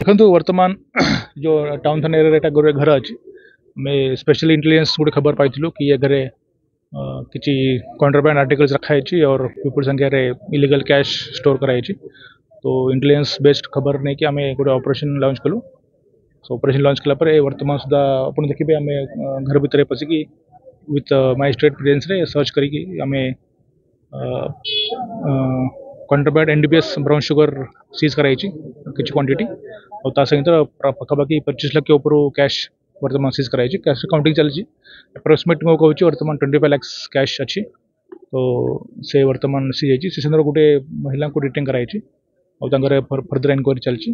देखो वर्तमान जो टाउन थाना एरिया एटा गोटे घर अच्छी मैं स्पेशल इंटेलिजेंस गोटे खबर पाई कि ये घरे किसी कॉन्ट्राबैंड आर्टिकल्स रखाई और विपुल संख्यार इलीगल कैश स्टोर कराई। तो इंटेलिजेंस बेस्ड खबर नहीं कि आम गोटे ऑपरेशन लॉन्च कलु। सो ऑपरेशन लॉन्च कला वर्तमान सुधा आप देखिए आम घर भितर पशिकी विथ मजिस्ट्रेट प्रेजेंस रे सर्च करी आम contraband NDPS brown sugar seize कराई किसी क्वांटिटी और सहित पखापाखि 25 लाख के ऊपर कैश वर्तमान सीज कराई। कैश काउंटिंग चलती अप्रोक्सीमेट मैं कहूँ वर्तमान 25 लाख कैश अच्छी। तो से वर्तमान सीज होती से समय गोटे महिला को डिटेन कराई और फर्दर इनक्वारी चलती।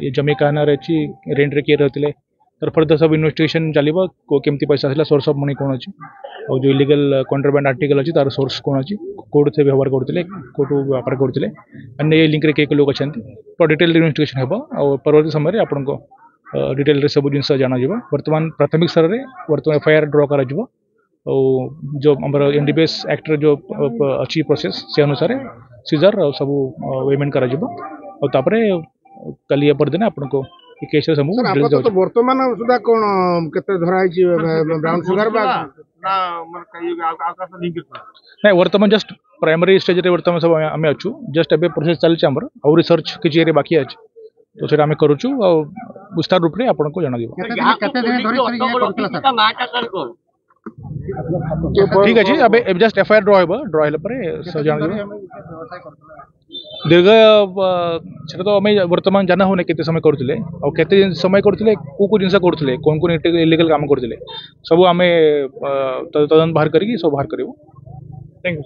ये जमी कहना रही रेंट रे किए रहते तर फर्दर सब इन्वेस्टिगेशन चलो केमती पैसा आसा सोर्स ऑफ मनी कौन अच्छी और जो इलीगल कॉन्ट्राबैंड आर्टिकल अच्छी तार सोर्स कौन अच्छी कोड से व्यवहार करते कोर्ट व्यापार करते अन्य लिंक रे के लोग अच्छा तो डिटेल इन्वेस्टिगेशन हम और परवर्ती समय आपन को डिटेल सब जिन जाना वर्तमान प्राथमिक स्तर में वर्तमान एफआईआर ड्र कर जो आम एनडीपीएस एक्ट जो अच्छी प्रोसेस से अनुसार सीजर सब पेमेंट कर कल परदिन आपन को केस तो वर्तमान सुधा कौन केते धरा ब्राउन शुगर नहीं वर्तमान जस्ट प्राइमरी स्टेज रे वर्तमान सब आम अच्छु जस्ट एबे प्रोसेस चलछि हमर और रिसर्च किछि एरे बाकी अछि तो सेटा आम करूछु और विस्तार रूप रे आपन को जणा ठीक अच्छे अब जस्ट एफआईआर ड्र दीर्घ से तो आम वर्तमान जाना होने केते समय करते और केते समय करते को जिन करते कौन कौन इलीगल काम करते सब आम तदंत बाहर करी सब बाहर करूँ। Thank you.